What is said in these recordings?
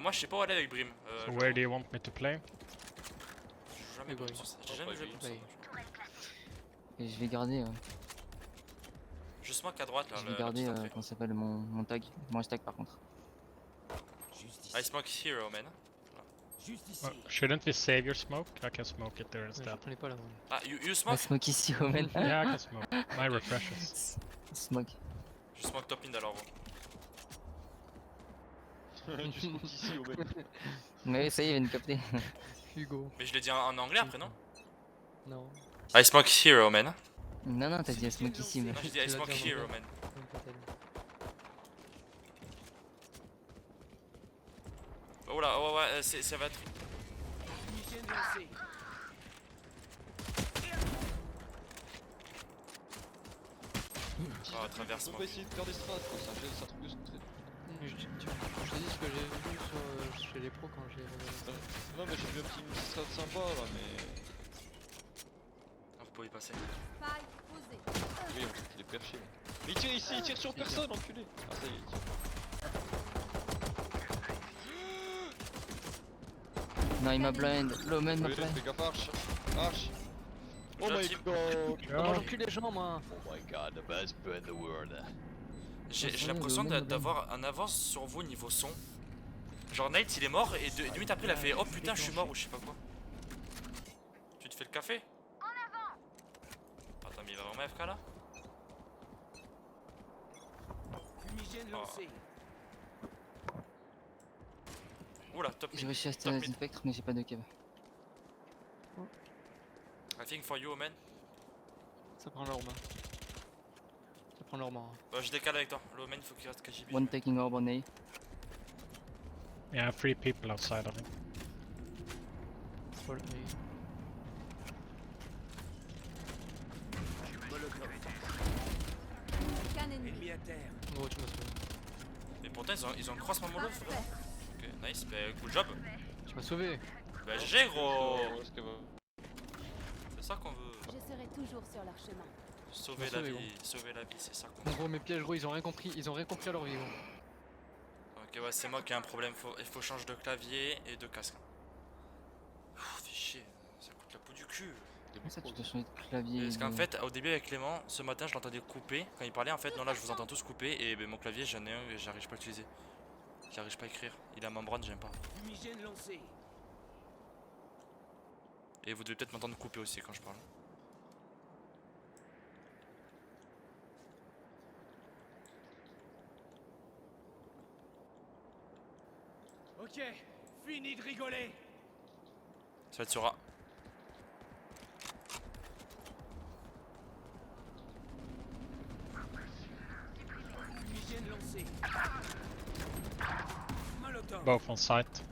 moi je sais pas où aller avec Brim. So where do you want me to play? J'ai jamais joué sur ça. J'ai jamais joué sur ça. Et je vais garder, Je smoke à droite là. je vais garder comment ça s'appelle mon tag, mon hashtag par contre. I smoke hero man. Shouldn't we save your smoke? I can smoke it there Je instead. prenais pas là. Ah, you On smoke? smoke ici, Omen. Yeah, I can smoke. My refreshes. Smoke. Je smoke top mid alors. Tu smoke ici au même. Mais ça y est, il vient de capter. Hugo. Mais je l'ai dit en anglais après non? Non. I smoke hero man. Non, non, t'as dit smoke ici, mais. Non, j'ai dit I Tu l'as smoke dit en hero anglais. man. Même pas t'as dit. Oh là, oh ouais, ça va être. Oh, traverse On moi. va essayer de faire des strats quoi, c'est un truc de strat. Je te dis ce que j'ai vu chez les pros quand j'ai regardé. Non mais j'ai vu un petit strat sympa là mais... Ah, vous pouvez passer. Oui on sait qu'il est perché. Mais il tire sur personne enculé. Ah ça y est, il tire. Non, il m'a blind. L'Omen m'a Oui, blind. fais gaffe Arch. Arch. Oh Je my tire. god. Comment j'encule les gens moi? Oh my god, the best play in the world. J'ai l'impression d'avoir un avance sur vous niveau son. Genre Nate il est mort et 2 minutes après il a fait oh putain je suis mort ou je sais pas quoi. Tu te fais le café? Attends mais il va vraiment FK là? Oula top J'ai mid. réussi à Top stun mid. Spectre, mais j'ai pas de cave. I think for you man. Ça prend l'orbe. Ça prend l'orbe. Bah je décale avec toi. Le man il faut qu'il reste KGB. One taking orb on A. Yeah, 3 people outside of him. Paul, gros, tu m'as sauvé. Mais pourtant ils ont cross mon molotov vraiment. Ok nice, bah cool job. Tu m'as sauvé. Bah GG gros. Où est-ce qu'elle va? C'est ça qu'on veut. Je serai toujours sur leur chemin. Sauver la sauvé, vie, sauver la vie, c'est ça qu'on En veut. gros, mes pièges, gros, ils ont rien compris. Ils ont rien compris à leur vie, gros. Ok ouais c'est moi qui ai un problème, il faut changer de clavier et de casque. Fais chier, ça coûte la peau du cul. Comment ça, tu dois changer de clavier? Parce qu'en fait au début avec Clément, ce matin je l'entendais couper. Quand il parlait en fait, non là je vous entends tous couper et ben, mon clavier j'en ai un et j'arrive pas à l'utiliser. J'arrive pas à écrire, il a membrane j'aime pas. Et vous devez peut-être m'entendre couper aussi quand je parle. Ok, fini de rigoler. Ça va être sur A. Fumigène lancé. Molotov. Both on site.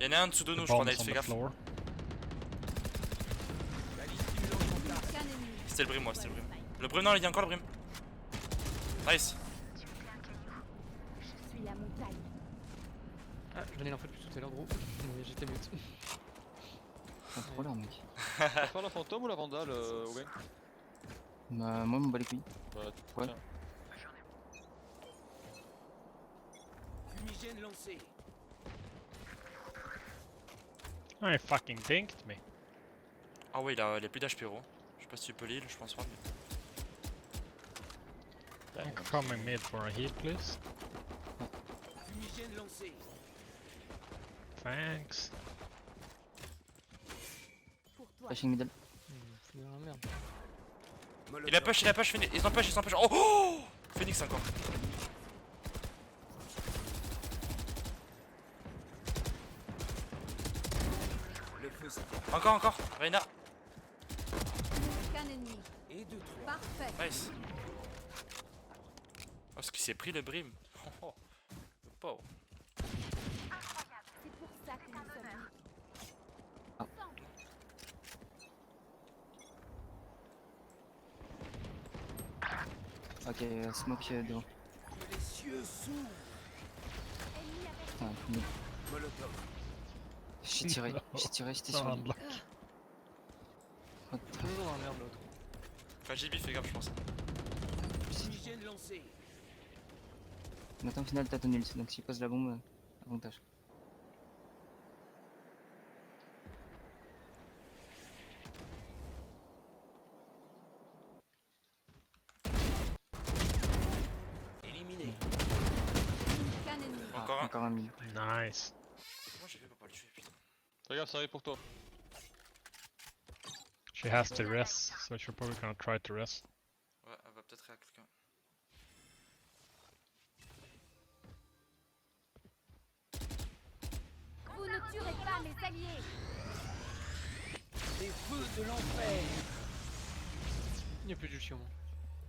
Y'en a un en dessous de nous The je crois, bomb's Nice, on fais the gaffe. floor. Balise stimulante en place. Aucun ennemi. C'était le brim moi, c'était le brim. Le brim non il y a encore le brim. Nice. Je suis la montagne. Ah, je venais en fait plus tout à l'heure, gros. Mais j'étais mute. Pas trop là, mec. Tu vas faire la fantôme ou la vandale Owen? Bah, moi, m'en bat les couilles. Bah Ouais. tiens. Fumigène lancé. Oh, he fucking dinked me. Ah ouais il a plus d'HP gros. Je sais pas si tu peux l'heal, je pense pas. Mais... I'm coming mid for a heal, please. Fumigène lancé. Thanks. Pour toi. Flashing middle. C'est de la merde. Il a push, Phoenix, ils ont push. Oh, oh Phoenix encore. Le feu s'est Encore, Reina. Aucun ennemi. et de trois. Parfait. Nice. Oh, ce qui s'est pris le brim. Oh, le pauvre. C'est pour ça que nous sommes là. Ok, smoke devant. Les cieux s'ouvrent. Ennemi avec Putain, mid. Molotov. J'ai tiré, j'étais sur lui. Toujours dans la merde l'autre. KGB, fais gaffe, je pense. Fumigène lancé. Maintenant, au final, t'as ton ult. Donc, s'il pose la bombe, avantage. Éliminé. Qu'un ennemi. Encore un. Encore un mille. Nice. Comment j'ai fait pour pas le tuer, putain. Regarde, ça arrive pour toi. She has to rest, so she's probably gonna try to rest. Ouais, elle va peut-être à quelqu'un. Vous ne tuerez pas mes alliés. Les feux de l'enfer. Il n'y a plus de sur moi.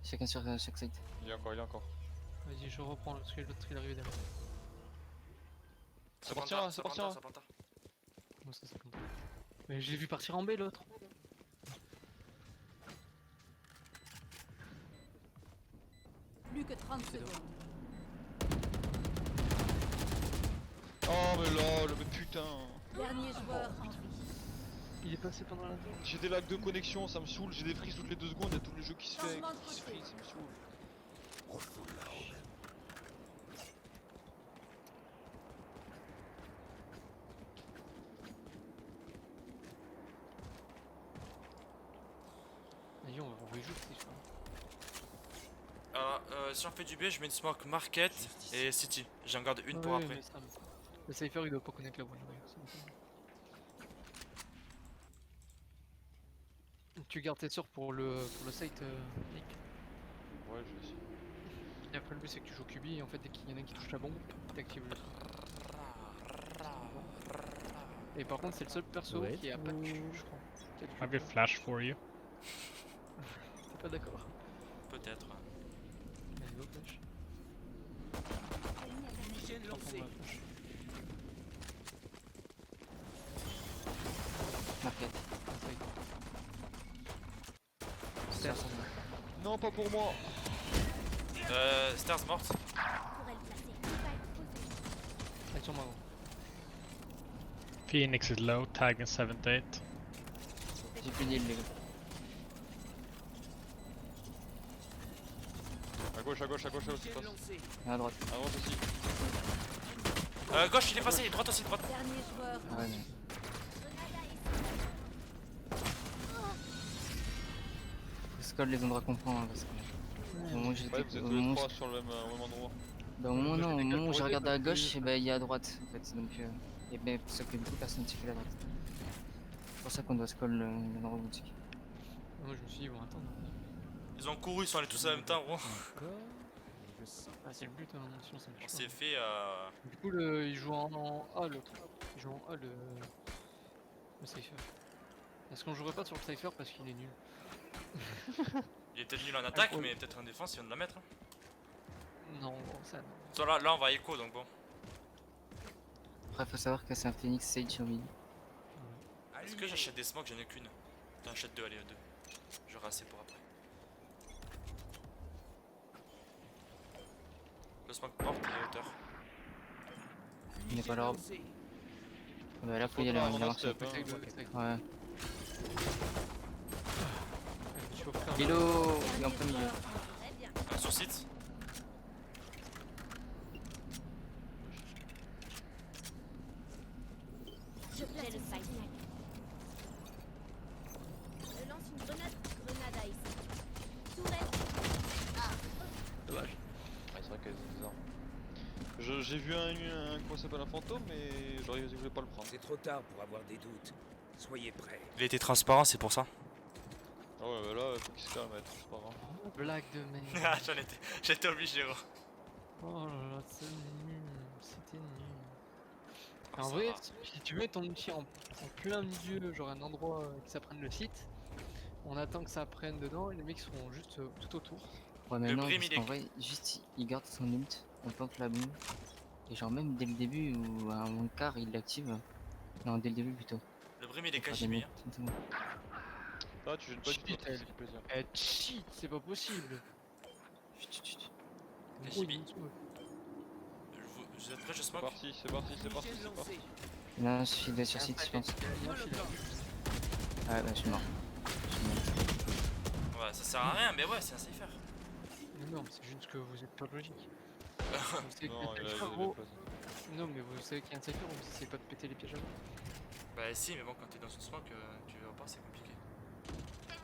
Chacun sur chaque site. Il est encore, il est encore. Vas-y, je reprends parce que l'autre il est arrivé derrière. Ça partira, ça partira. Ça partira. Comment ça compte? Mais je l'ai vu partir en B l'autre. Plus que 30 secondes. Oh mais lol, mais putain. Dernier joueur en vie. Il est passé pendant la. J'ai des lags de connexion, ça me saoule, j'ai des frises toutes les 2 secondes, il y a tout le jeu qui se fait, Changement de qui se côté. frise, ça me saoule. Vas-y, on va jouer c'est sûr. Alors, si on fait du B, je mets une smoke market et city. J'en garde une pour Ouais, après. mais ça me- Le Cypher il doit pas connaître la bonne. Tu gardes tes sorts pour le site, Nick. Ouais, je vais essayer. Et après le but c'est que tu joues QB et en fait dès qu'il y en a un qui touche la bombe, t'actives le truc. Et par contre c'est le seul perso Ouais. qui a pas de Q, je crois. Peut-être que Maybe flash for you. t'es pas d'accord. Peut-être. Allez, go flash. Fumigène Prends lancé. ma flash. Marquette. Inside. Stairs. Non, pas pour moi. Stairs morte. Pour elle placer. Il va être posé. Elle est sur moi. Phoenix is low, tag in 78. J'ai plus d'heal, les gars. À gauche, à gauche, à gauche, à gauche, Fumigène passe. lancé. À droite. À droite aussi. Gauche, il est passé, droite aussi, droite. Dernier joueur. Ah ouais, mais. Faut scroll les endroits qu'on prend, hein, parce que. Au moment où j'étais. Ouais, vous êtes Au tous les moment où 3 sur le même endroit. bah, au moment, Moi, non, au j'étais moment où j'ai calculé, regardé à donc, gauche, et bah, il y a à droite, en fait. Donc, et ben, sauf que du coup, personne ne fait à droite. C'est pour ça qu'on doit scroll l'endroit où tu Moi je me suis dit, ils vont attendre. Ils ont couru, ils sont allés tous en même temps, gros. Ah, c'est le but, hein, sinon ça marche On pas. s'est fait Du coup, il joue en A l'autre. Il joue en A le Cypher. Est-ce qu'on jouerait pas sur le Cypher parce qu'il est nul? Il est peut-être nul en attaque, ouais. mais peut-être en défense, il vient de la mettre. Hein. Non, bon, ça non. Soit là, on va écho, donc bon. Après, faut savoir que c'est un Phoenix Sage sur mid. Est-ce que j'achète des smokes? J'en ai qu'une. T'en achètes deux, allez, deux. J'aurai assez pour après. Le smoke porte et hauteur. Il n'est pas Fumigène là. lancé. Bah, là, faut y aller, hein, il a marché. step, hein. Essaye de- essaye. Ouais. Tu vas faire Hello, il est en Dernier plein milieu. joueur. Très bien. Un sur site. Je place le site. Je lance une grenade. Grenade à ici. Tourelle. dommage. Ouais, c'est vrai qu'elles ont des armes. J'ai vu comment ça s'appelle, un fantôme, mais j'aurais voulu pas le prendre. C'est trop tard pour avoir des doutes. Soyez prêts. Il était transparent, c'est pour ça. Ah ouais, bah là, faut qu'il se calme, c'est pas grave. Blague de merde. Ah, j'étais obligé, gros. Oh là là, c'est nul. C'était nul. Ah, En ça vrai, va. si tu mets ton outil en plein milieu, genre un endroit que ça prenne le site, on attend que ça prenne dedans et les mecs seront juste tout autour. Ouais, mais Le non, brim, parce il est- qu'en vrai, juste il garde son ult, on plante la bombe. Et genre, même dès le début, ou à un moment de quart, il l'active. Non, dès le début plutôt. Le brim, il est Pour faire des Kashimi. mecs, tout le temps. Là, tu gênes pas du tout, Cheat, ça elle. fait plaisir. Eh, cheat, c'est pas possible. Chut, chut, chut. Kashimi. Gros, Vous êtes prêts, je C'est smoke? parti, c'est parti, c'est parti, Fumigène c'est parti. lancé. Non, il suffit d'être sur site, je pense. il y a un filet. Ah ouais, bah, je suis mort. Je suis mort. Ouais, ça sert à rien, mais ouais, c'est un safe faire. Mais non, mais c'est juste que vous êtes pas logique. Vous savez qu'il y a Non, un il a cypher, il gros. a pas. Non, mais vous savez qu'il y a un cypher, vous essayez pas de péter les pièges avant. Bah si, mais bon, quand t'es dans une smoke, tu verras pas, c'est compliqué.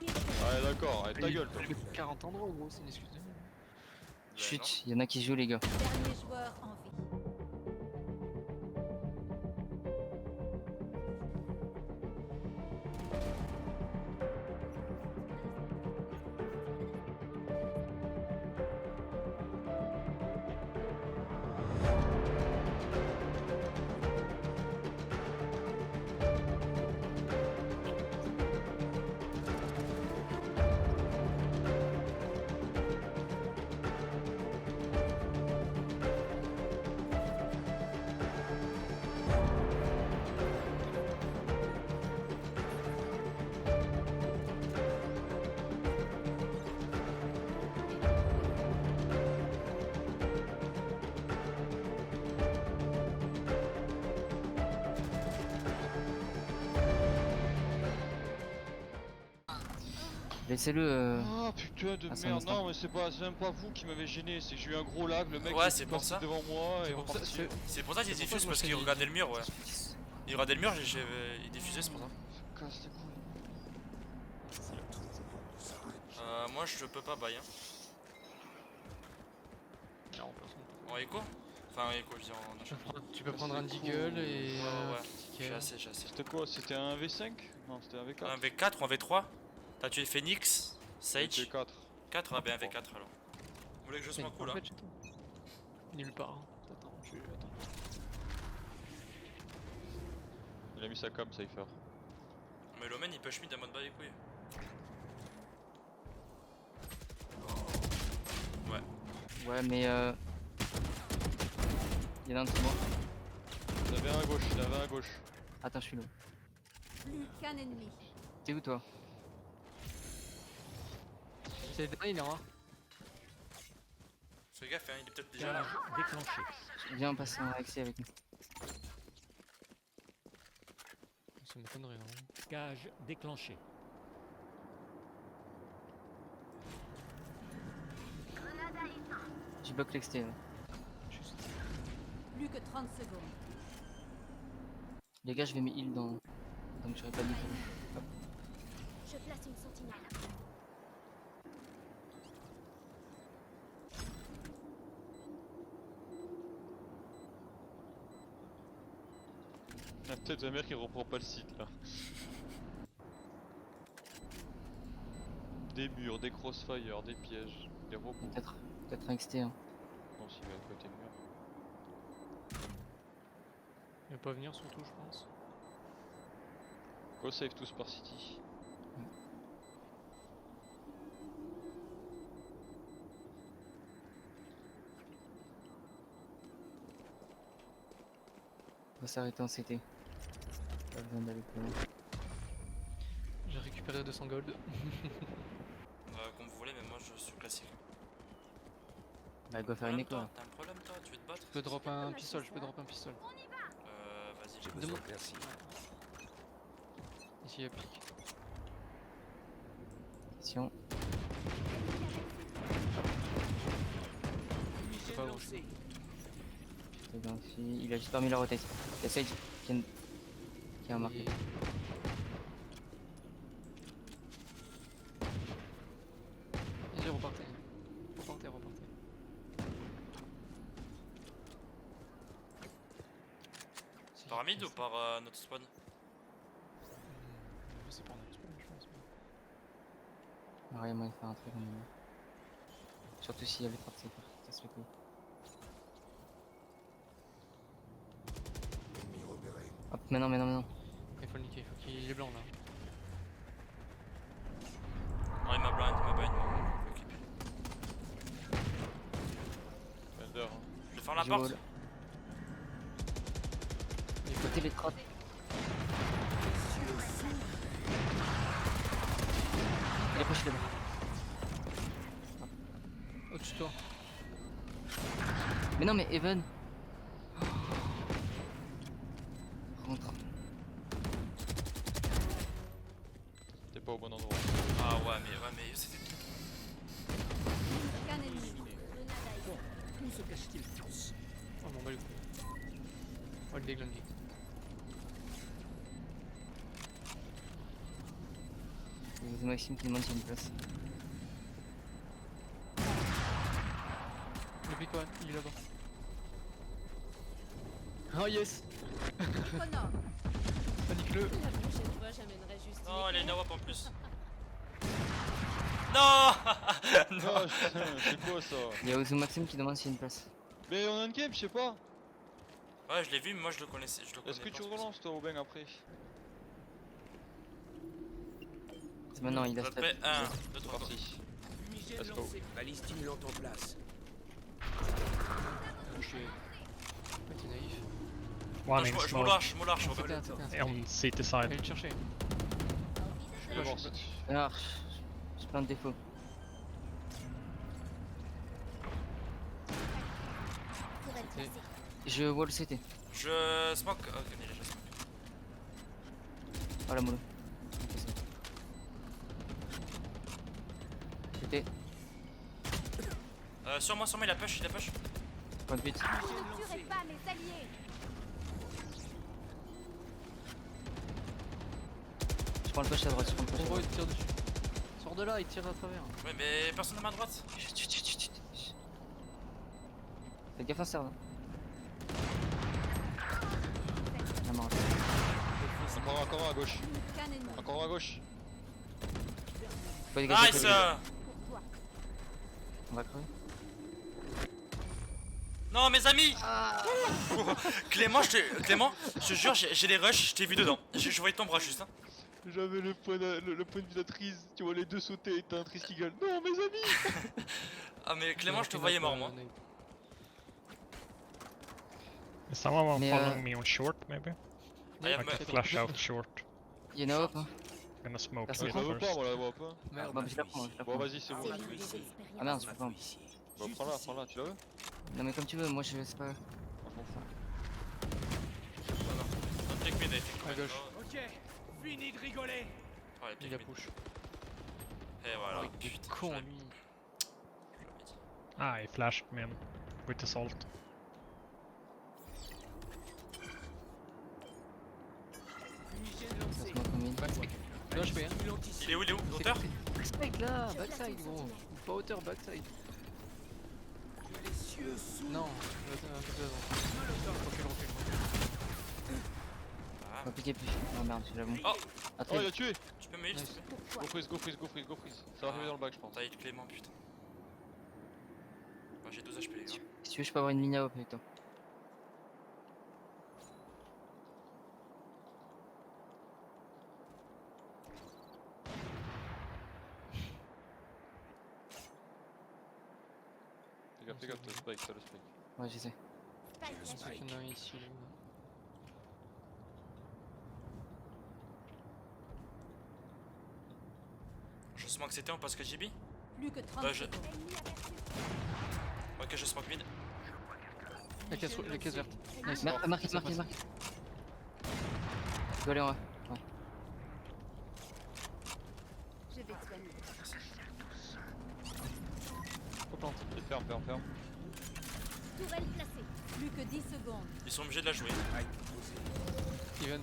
Ouais, d'accord, allez, ta gueule, toi. J'ai 40 endroits, gros, c'est une excuse de merde. Bah, Chut, il y en a qui jouent, les gars. Dernier joueur en vie. Laissez-le. Ah putain de à son merde, instant. non mais c'est même pas vous qui m'avez gêné, c'est que j'ai eu un gros lag, le mec Ouais, il c'est est pour passé ça. devant moi et C'est pour ça, reparti. C'est pour ça qu'il C'est pour ça diffuse que moi, parce je qu'il t'ai dit. regardait le mur, ouais. Il regardait le mur, il diffusait, c'est pour ça. Ça casse les couilles. Moi je peux pas bail, hein. Non, personne. En écho. Enfin en écho, je dis en achat. Tu peux prendre un c'est deagle cool. et. Ouais. petit J'ai ticket. assez, j'ai assez. C'était quoi? C'était un V5? Non, c'était un V4. Un V4 ou un V3? T'as tué Phoenix, Sage, V4. 4, ah ben un V4 alors. Vous voulez que je C'est sois une cool, hein? tempête chez toi Nulle part. Hein. Attends. Il a mis sa cam, Cypher. Mais l'Omen il push mid à mode bas les couilles. Ouais, mais il y en a un dessous de moi. Il avait un à gauche, il avait un à gauche. Attends, je suis là. Plus qu'un ennemi. T'es où, toi? C'est le dernier, il est rare. Fais gaffe, hein, il est peut-être déjà là. Gage déclenché. Viens, passe un accès avec nous. Ça m'étonnerait, non? Gage déclenché. J'ai bloqué l'exté. Là. Plus que 30 secondes. Les gars, je vais mes heals dans. Donc j'aurais pas dit. Je place une sentinelle. Ah, peut-être la mère qui reprend pas le site là. Des murs, des crossfire, des pièges, des robots. Peut-être un XT. Hein. Non, s'il va à côté mur. Il va pas venir surtout, je pense. Go save tous par City. On va s'arrêter en CT. Pas besoin d'aller plus loin. J'ai récupéré 200 gold. Comme vous voulez, mais moi je suis classique. Bah, il doit faire une écho. là. T'as un problème toi? Tu veux te battre? Je peux drop un pistolet, Vas-y, J'ai Demande- besoin, merci. Ici, il y a pique. Attention. Fumigène pas lancé. C'est bien aussi. Il a juste pas mis la rotate. Il y a Sage qui a marqué. Et- Vas-y, repartez. Repartez. Si, par mid ou par notre spawn? C'est par notre spawn, je pense. Ah, ouais, moi, il fait un truc. Surtout s'il y a les frappes, ça se fait couille. Hop, maintenant. Il faut le niquer, il faut qu'il est blanc là. Non, il m'a blind, Ok. Bender. Hein. Je vais faire la J'ai porte. wall. Côté les trappes. Il est push là-bas. Au-dessus de toi. Mais non, mais Evan. Rentre. T'es pas au bon endroit. Ah ouais, mais c'était. Qu'un ennemi. Grenade à ice. Où se cachent-ils tous? Oh, m'en bats les couilles. Oh, le déglingué. Il y a Maxime qui demande s'il y a une place. Le pic, ouais, il est là-bas. Oh yes! Chrono. Panique-le! La prochaine fois, j'amènerai juste. Non, elle est Nawap en plus. Non. Non. Ah putain, c'est quoi ça? Il y a Ozu Maxime qui demande s'il y a une place. Mais on a une game, je sais pas. Ouais, je l'ai vu, mais moi je le connaissais. Est-ce que tu relances toi Aubin après? C'est maintenant, il a step. Prêt 1, 2, C'est 3, parti. Fumigène Let's go. lancé. Balise stimulante en place. Touché. Ouais, t'es naïf. One in Je me smoke. lâche, Robin. C'était un, c'était un. Et on CT side. Allez le chercher. Je vais voir ça. Ah, j'ai plein de défauts. Pour être placé. Je wall CT. Je smoke. Ok, déjà je smoke. Oh la mollo. CT. Sur moi, il a push, Point de but. Ne tuerez pas mes alliés. Je prends le push à droite, je prends le push à En gros, droite. il tire dessus. Sors de là, il tire à travers. Ouais, mais personne à ma droite. Chut, chut, chut, chut. Fais gaffe à ça. La mort. Encore un à gauche. Qu'un ennemi. Encore un à gauche. Faut dégager, Nice. faut dégager. Pour toi. On va crever. Non, mes amis. Clément, je te jure, j'ai les rushs, je t'ai vu dedans. Je voyais ton bras juste. Hein. J'avais le point de vue d'Atrice, tu vois les deux sauter et t'as un Trice qui gueule. Non mes amis. Ah, mais Clément, je te voyais mort, moi. Is someone Mais, following me on short, maybe? Ouais, I mais- can flash out short. Il y en a hop, hein. Gonna smoke Personne mid Je la veux pas, first. on la voit pas. Merde. Bah, je la prends, je la Bon prends. vas-y c'est bon. C'est je l'une vais des ici. expériences. Ah merde, je peux pas. Ici. Bah prends-la, tu la veux? Non mais comme tu veux, moi je sais pas. Moi je m'en fous. Don't take me, Dave. À gauche. Ok, fini de rigoler. Oh, les Il a pick mid. push. Et voilà. Oh, il est Putain, con je l'avais lui. dit. Ah, he flashed me in with the salt. Fumigène Ça lancé. se moque comme il. Backside. Là je fais. Stimulant ici. Il est où, Hauteur? Backside là, backside gros. Pas hauteur, backside. Que les cieux s'ouvrent. Non, un peu plus avant. Recule, recule. Faut piquer plus. Ah merde, je l'avoue. Oh, Ah, Oh très il a tué. tu peux me heal, s'il te plaît? Pourquoi? Go freeze, go freeze, go freeze, go freeze. Ça va arriver dans le bac je pense. T'as heal Clément, putain. Moi j'ai 12 HP, les gars. Si tu veux, je peux avoir une ligne à hop avec toi. Fais gaffe, t'as le spike, t'as le spike. Ouais, je sais. Spike Je activé. Il y en a un ici. Là. Je smoke CT, on passe que JB? Plus que 30 je- secondes. Ennemi aperçu. Ok, je smoke mid. La caisse verte. Nice. Marqué, marqué, Ça marqué, passe. marqué. Je dois aller en haut. Ouais. Je vais te soigner. Faut plante. Et ferme. Tourelle placée. Plus que 10 secondes. Ils sont obligés de la jouer. Aïe, posé. Steven.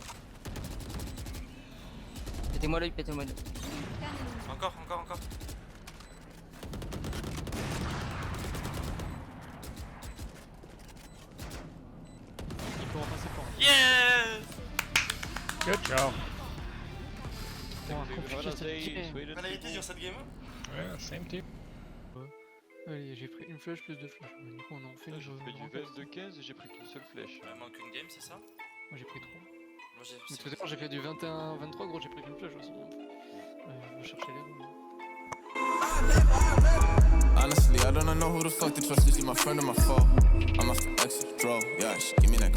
Pétez-moi l'œil, pétez-moi l'œil. Qu'un ennemi. Encore. Il faut repasser fort. Yes! Good job. C'est compliqué cette game. Pénalité sur cette game? Yeah, same team. Allez, j'ai pris une flèche plus deux flèches. Du coup, on en fait J'ai fait du 22-15 et j'ai pris qu'une seule flèche. Il manque une game, c'est ça? Moi j'ai pris 3. Moi j'ai. Mais tout à l'heure j'ai fait du 21-23, gros, j'ai pris qu'une flèche aussi. Je vais chercher les deux. Honestly, I don't know who the fuck to trust. Is he my friend or my foe? I'm off the exit, draw. Yeah, she give me that.